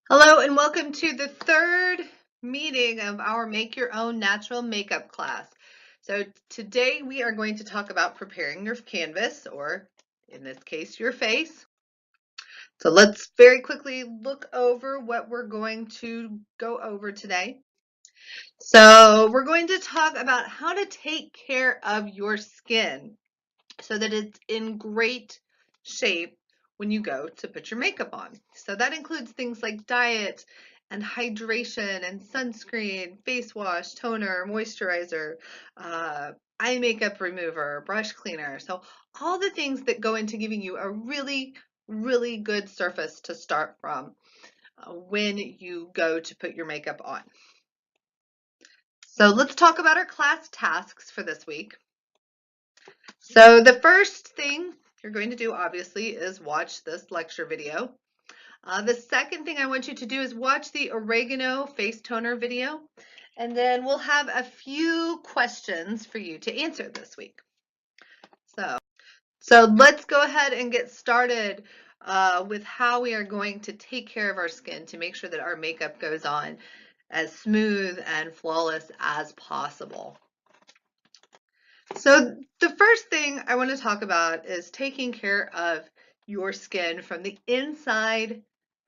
Hello and welcome to the third meeting of our Make Your Own Natural Makeup class. So today we are going to talk about preparing your canvas, or in this case, your face. So let's very quickly look over what we're going to go over today. So we're going to talk about how to take care of your skin so that it's in great shape when you go to put your makeup on. So that includes things like diet and hydration and sunscreen, face wash, toner, moisturizer, eye makeup remover, brush cleaner. So all the things that go into giving you a really good surface to start from when you go to put your makeup on. So let's talk about our class tasks for this week. So the first thing you're going to do, obviously, is watch this lecture video. The second thing I want you to do is watch the oregano face toner video, and then we'll have a few questions for you to answer this week. So let's go ahead and get started with how we are going to take care of our skin to make sure that our makeup goes on as smooth and flawless as possible. So the first thing I want to talk about is taking care of your skin from the inside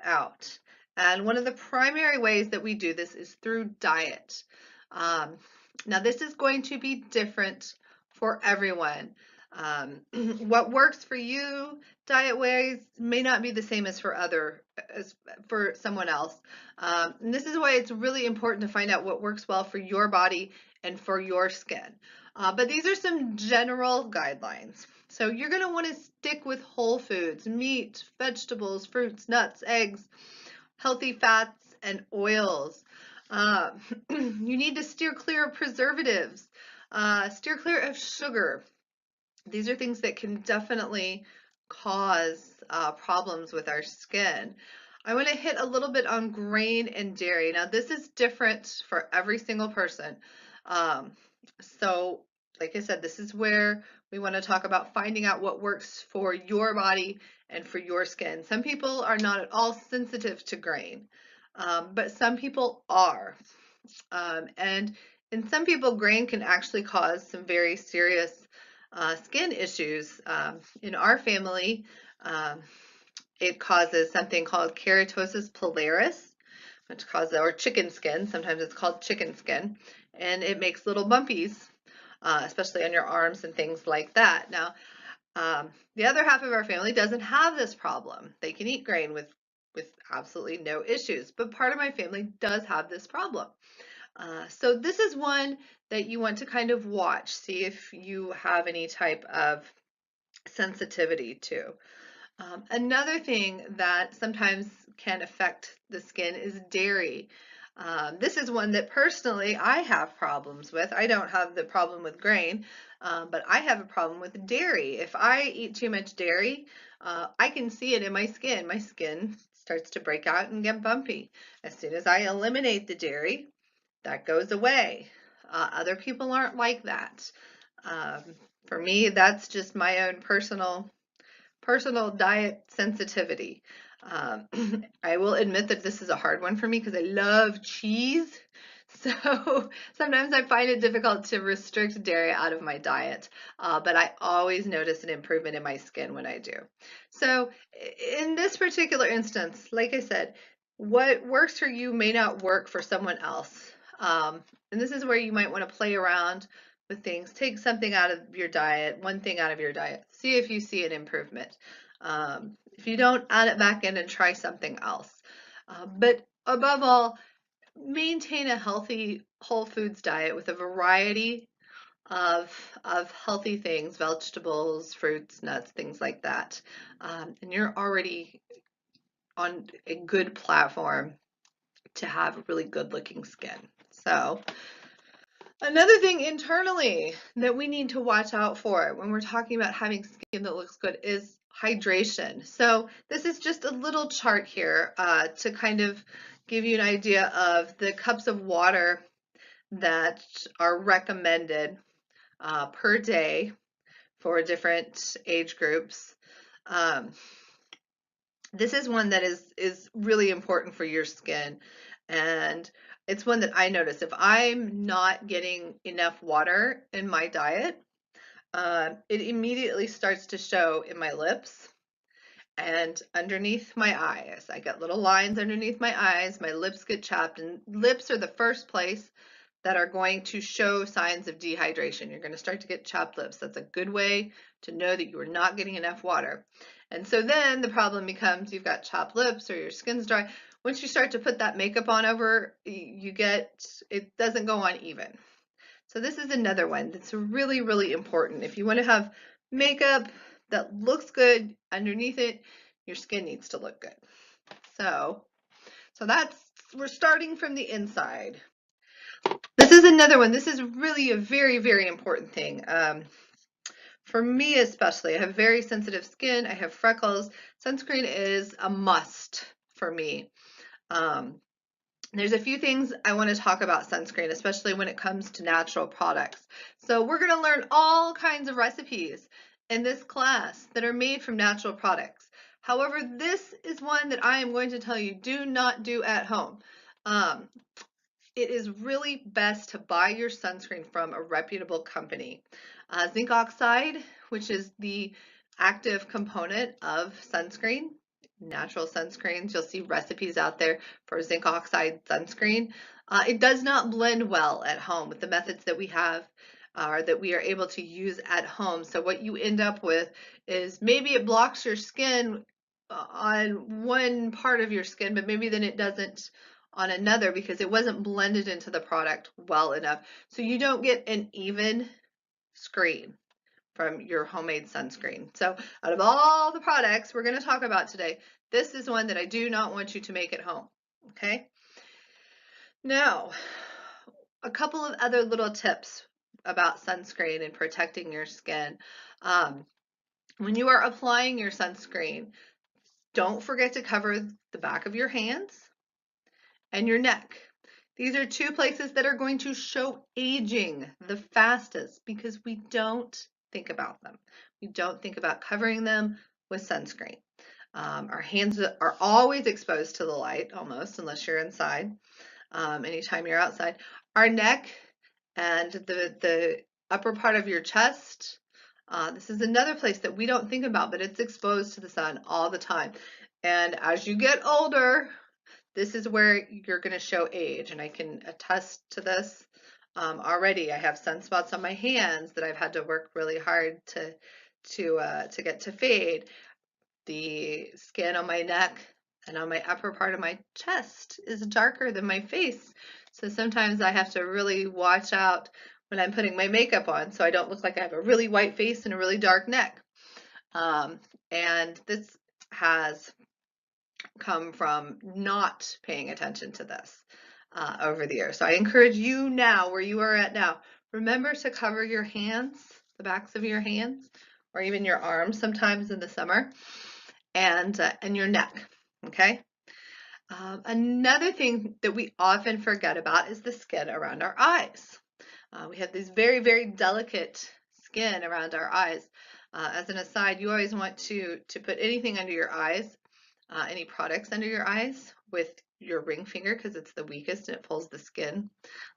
out. And one of the primary ways that we do this is through diet. Um, Now this is going to be different for everyone. What works for you diet-wise may not be the same as for someone else. And this is why it's really important to find out what works well for your body and for your skin. But these are some general guidelines. So you're going to want to stick with whole foods, meat, vegetables, fruits, nuts, eggs, healthy fats, and oils. Uh, you need to steer clear of preservatives, steer clear of sugar. These are things that can definitely cause problems with our skin. I want to hit a little bit on grain and dairy. Now, this is different for every single person. Um, so, like I said, this is where we want to talk about finding out what works for your body and for your skin. Some people are not at all sensitive to grain, but some people are. And in some people, grain can actually cause some very serious skin issues. In our family, um, it causes something called keratosis pilaris, which causes, or chicken skin, sometimes it's called chicken skin, and it makes little bumpies, especially on your arms and things like that. Now, the other half of our family doesn't have this problem. They can eat grain with absolutely no issues, but part of my family does have this problem. So this is one that you want to kind of watch, see if you have any type of sensitivity to. Another thing that sometimes can affect the skin is dairy. This is one that personally I have problems with. I don't have the problem with grain, but I have a problem with dairy. If I eat too much dairy, I can see it in my skin. My skin starts to break out and get bumpy. As soon as I eliminate the dairy, that goes away. Other people aren't like that. Um, for me, that's just my own personal diet sensitivity. Um, I will admit that this is a hard one for me because I love cheese. So sometimes I find it difficult to restrict dairy out of my diet, but I always notice an improvement in my skin when I do. So in this particular instance, like I said, what works for you may not work for someone else. And this is where you might want to play around with things. Take something out of your diet, one thing out of your diet. See if you see an improvement. If you don't, add it back in and try something else. But above all, maintain a healthy whole foods diet with a variety of healthy things, vegetables, fruits, nuts, things like that. And you're already on a good platform to have really good looking skin. So another thing internally that we need to watch out for when we're talking about having skin that looks good is hydration. So this is just a little chart here to kind of give you an idea of the cups of water that are recommended per day for different age groups. Um, This is one that is really important for your skin, and it's one that I notice if I'm not getting enough water in my diet, it immediately starts to show in my lips and underneath my eyes. I get little lines underneath my eyes, my lips get chapped, and lips are the first place that are going to show signs of dehydration. You're going to start to get chapped lips. That's a good way to know that you are not getting enough water. And so then the problem becomes you've got chapped lips or your skin's dry. Once you start to put that makeup on over, it doesn't go on even. So this is another one that's really, really important. If you want to have makeup that looks good underneath it, your skin needs to look good. So we're starting from the inside. This is another one. This is really a very, very important thing. For me especially, I have very sensitive skin. I have freckles. Sunscreen is a must for me. There's a few things I want to talk about sunscreen, especially when it comes to natural products. So we're going to learn all kinds of recipes in this class that are made from natural products. However, this is one that I am going to tell you do not do at home. It is really best to buy your sunscreen from a reputable company. Zinc oxide, which is the active component of sunscreen, natural sunscreens, you'll see recipes out there for zinc oxide sunscreen. It does not blend well at home with the methods that we have that we are able to use at home. So what you end up with is maybe it blocks your skin on one part of your skin, but maybe then it doesn't on another because it wasn't blended into the product well enough. So you don't get an even screen from your homemade sunscreen. So out of all the products we're going to talk about today, this is one that I do not want you to make at home. Okay. Now, a couple of other little tips about sunscreen and protecting your skin. When you are applying your sunscreen, don't forget to cover the back of your hands and your neck. These are two places that are going to show aging the fastest because we don't think about them. We don't think about covering them with sunscreen. Our hands are always exposed to the light almost, unless you're inside, anytime you're outside. Our neck and the upper part of your chest, this is another place that we don't think about, but it's exposed to the sun all the time. And as you get older, this is where you're going to show age, and I can attest to this already. I have sunspots on my hands that I've had to work really hard to get to fade. The skin on my neck and on my upper part of my chest is darker than my face, so sometimes I have to really watch out when I'm putting my makeup on so I don't look like I have a really white face and a really dark neck. And this has come from not paying attention to this over the years. So I encourage you now, where you are at now, remember to cover your hands, the backs of your hands, or even your arms sometimes in the summer, and your neck, okay? Another thing that we often forget about is the skin around our eyes. We have this very, very delicate skin around our eyes. As an aside, you always want to put anything under your eyes, any products under your eyes with your ring finger because it's the weakest and it pulls the skin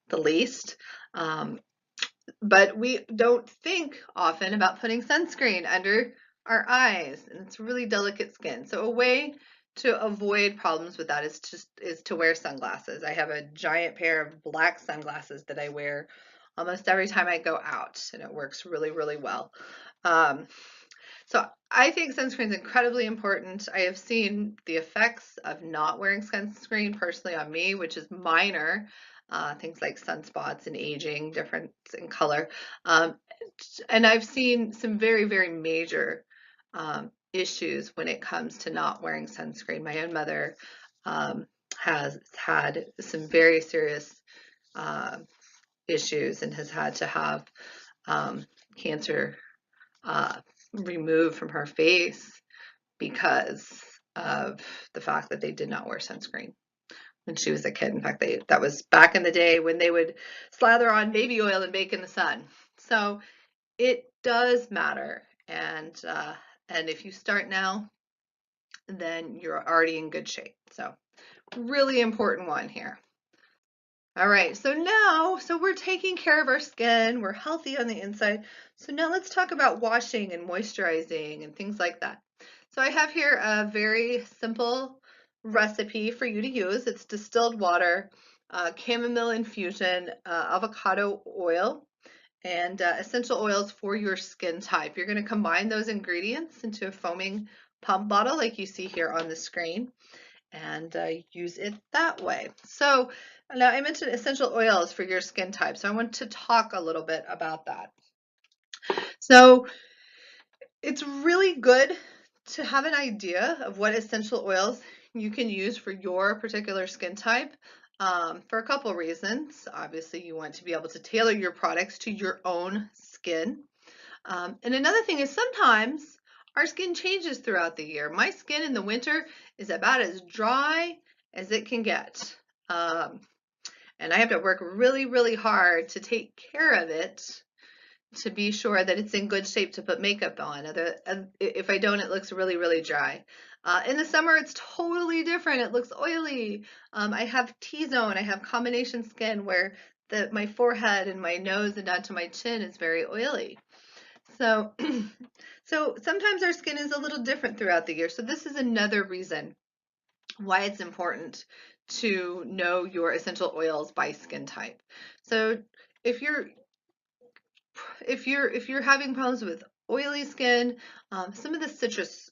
the least. But we don't think often about putting sunscreen under our eyes, and it's really delicate skin. So a way to avoid problems with that is to wear sunglasses. I have a giant pair of black sunglasses that I wear almost every time I go out, and it works really, really well. So I think sunscreen is incredibly important. I have seen the effects of not wearing sunscreen personally on me, which is minor. Things like sunspots and aging, difference in color. And I've seen some very, very major issues when it comes to not wearing sunscreen. My own mother has had some very serious issues and has had to have cancer removed from her face because of the fact that they did not wear sunscreen when she was a kid. In fact, that was back in the day when they would slather on baby oil and bake in the sun. So it does matter, and if you start now, then you're already in good shape. So really important one here. All right, so we're taking care of our skin, we're healthy on the inside. So now let's talk about washing and moisturizing and things like that. So I have here a very simple recipe for you to use. It's distilled water, chamomile infusion, avocado oil, and essential oils for your skin type. You're going to combine those ingredients into a foaming pump bottle like you see here on the screen and use it that way. So now I mentioned essential oils for your skin type, so I want to talk a little bit about that. So it's really good to have an idea of what essential oils you can use for your particular skin type for a couple reasons. Obviously, you want to be able to tailor your products to your own skin. And another thing is sometimes our skin changes throughout the year. My skin in the winter is about as dry as it can get. And I have to work really, really hard to take care of it to be sure that it's in good shape to put makeup on. If I don't, it looks really, really dry. In the summer, it's totally different. It looks oily. I have T-zone. I have combination skin where my forehead and my nose and down to my chin is very oily. So, so sometimes our skin is a little different throughout the year. So this is another reason why it's important to know your essential oils by skin type. So if you're having problems with oily skin, some of the citrus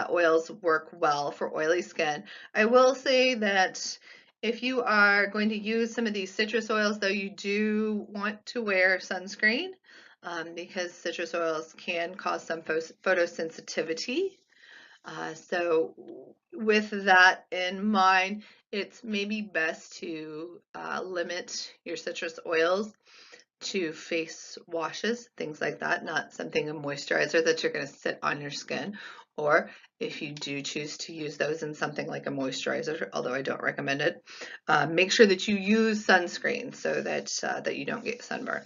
oils work well for oily skin. I will say that if you are going to use some of these citrus oils, though, you do want to wear sunscreen because citrus oils can cause some photosensitivity. So with that in mind, it's maybe best to limit your citrus oils to face washes, things like that, not something a moisturizer that you're going to sit on your skin. Or if you do choose to use those in something like a moisturizer, although I don't recommend it, make sure that you use sunscreen so that that you don't get sunburn.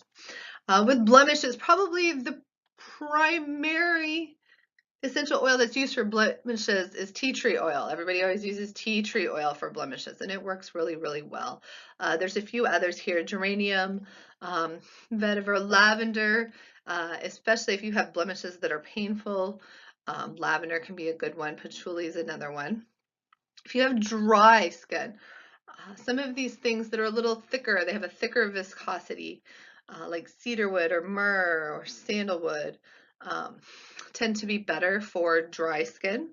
With blemishes, probably the primary essential oil that's used for blemishes is tea tree oil. Everybody always uses tea tree oil for blemishes, and it works really, really well. There's a few others here: geranium, vetiver, lavender, especially if you have blemishes that are painful. Lavender can be a good one. Patchouli is another one. If you have dry skin, some of these things that are a little thicker, they have a thicker viscosity, like cedarwood or myrrh or sandalwood, tend to be better for dry skin.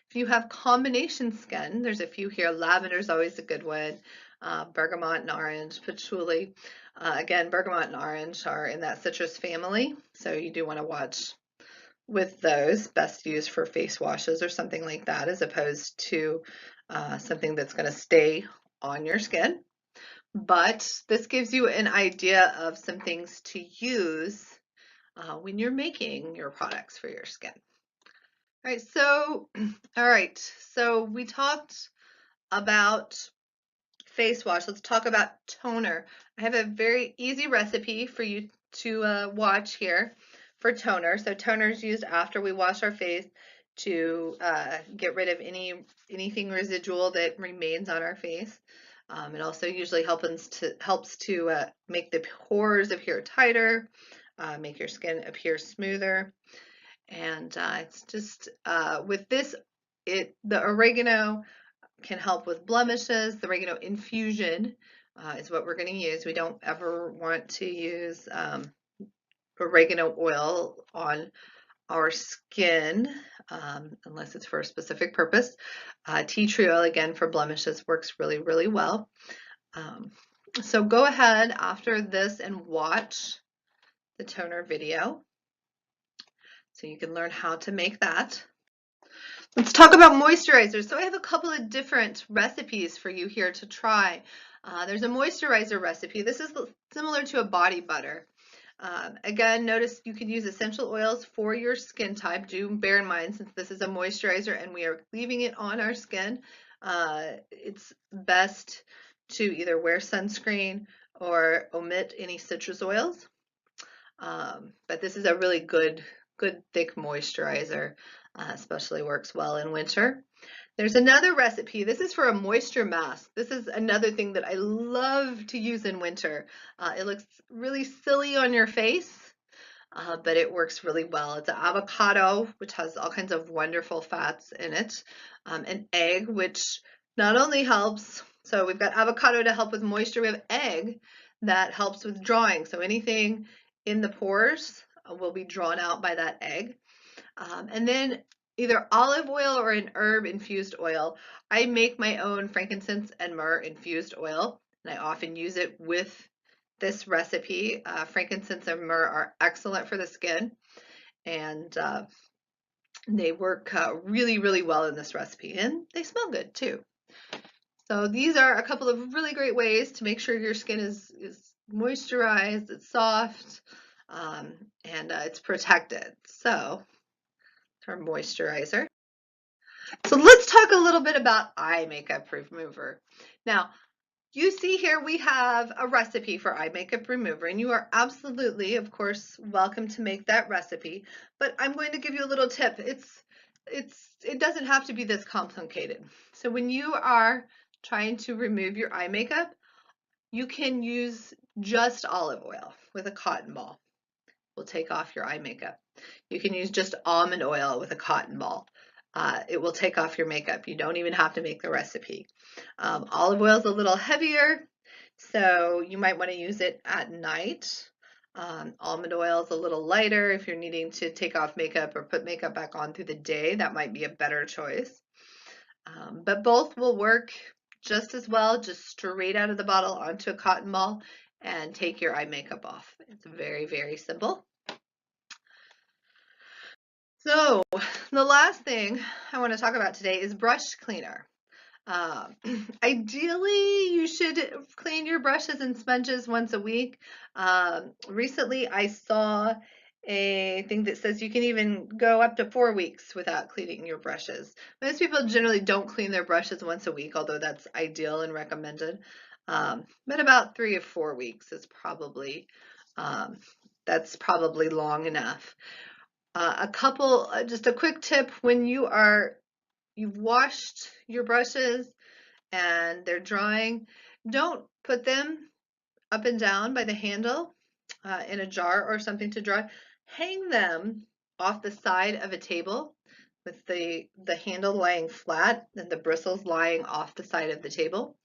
If you have combination skin, there's a few here. Lavender is always a good one. Bergamot and orange, patchouli. Again, bergamot and orange are in that citrus family, so you do want to watch with those. Best used for face washes or something like that, as opposed to something that's going to stay on your skin. But this gives you an idea of some things to use when you're making your products for your skin. All right, so we talked about face wash. Let's talk about toner. I have a very easy recipe for you to watch here for toner. So toner is used after we wash our face to get rid of anything residual that remains on our face. It also usually helps to make the pores appear tighter, make your skin appear smoother. And it's just with this, the oregano can help with blemishes. The oregano infusion is what we're going to use. We don't ever want to use oregano oil on our skin unless it's for a specific purpose. Tea tree oil, again, for blemishes works really, really well. So go ahead after this and watch the toner video so you can learn how to make that. Let's talk about moisturizers. So I have a couple of different recipes for you here to try. There's a moisturizer recipe. This is similar to a body butter. Again, notice you can use essential oils for your skin type. Do bear in mind, since this is a moisturizer and we are leaving it on our skin, it's best to either wear sunscreen or omit any citrus oils. But this is a really good thick moisturizer. especially works well in winter. There's another recipe. This is for a moisture mask. This is another thing that I love to use in winter. It looks really silly on your face, but it works really well. It's an avocado, which has all kinds of wonderful fats in it, an egg, which not only helps, so we've got avocado to help with moisture, we have egg that helps with drawing. So anything in the pores will be drawn out by that egg. And then either olive oil or an herb infused oil. I make my own frankincense and myrrh infused oil, and I often use it with this recipe. Frankincense and myrrh are excellent for the skin, and they work really, really well in this recipe, and they smell good too. So these are a couple of really great ways to make sure your skin is moisturized, it's soft, and it's protected. So our moisturizer. So let's talk a little bit about eye makeup remover. Now, you see here we have a recipe for eye makeup remover, and you are absolutely, of course, welcome to make that recipe, but I'm going to give you a little tip. It doesn't have to be this complicated. So when you are trying to remove your eye makeup, you can use just olive oil with a cotton ball. Will take off your eye makeup. You can use just almond oil with a cotton ball. It will take off your makeup. You don't even have to make the recipe. Olive oil is a little heavier, so you might want to use it at night. Almond oil is a little lighter if you're needing to take off makeup or put makeup back on through the day. That might be a better choice. But both will work just as well, just straight out of the bottle onto a cotton ball and take your eye makeup off. It's very, very simple. So the last thing I want to talk about today is brush cleaner. Ideally, you should clean your brushes and sponges once a week. Recently, I saw a thing that says you can even go up to 4 weeks without cleaning your brushes. Most people generally don't clean their brushes once a week, although that's ideal and recommended. But about 3 or 4 weeks is probably that's probably long enough. Just a quick tip, when you've washed your brushes and they're drying, don't put them up and down by the handle in a jar or something to dry. Hang them off the side of a table with the handle lying flat and the bristles lying off the side of the table.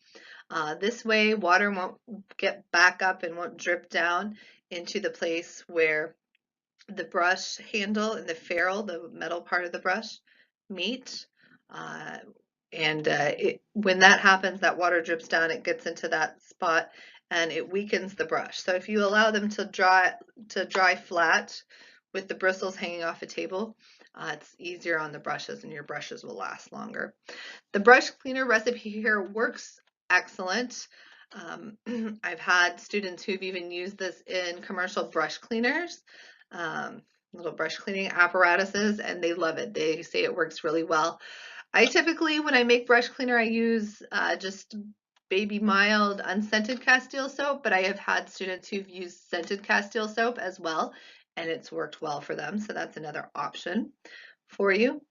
This way water won't get back up and won't drip down into the place where the brush handle and the ferrule, the metal part of the brush, meet. When that happens, that water drips down, it gets into that spot and it weakens the brush. So if you allow them to dry flat with the bristles hanging off a table, it's easier on the brushes and your brushes will last longer. The brush cleaner recipe here works excellent. I've had students who've even used this in commercial brush cleaners, little brush cleaning apparatuses, and they love it. They say it works really well. I typically, when I make brush cleaner, I use just Baby Mild unscented Castile soap, but I have had students who've used scented Castile soap as well, and it's worked well for them, so that's another option for you.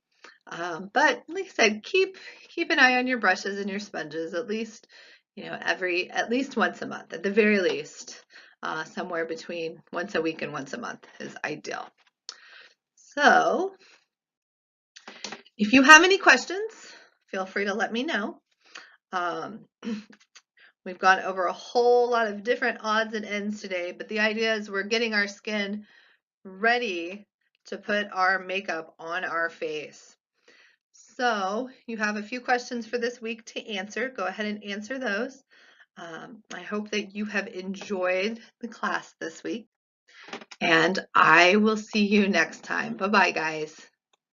But like I said, keep an eye on your brushes and your sponges at least, at least once a month, at the very least. Somewhere between once a week and once a month is ideal. So if you have any questions, feel free to let me know. We've gone over a whole lot of different odds and ends today, but the idea is we're getting our skin ready to put our makeup on our face. So you have a few questions for this week to answer. Go ahead and answer those. I hope that you have enjoyed the class this week, and I will see you next time. Bye-bye, guys.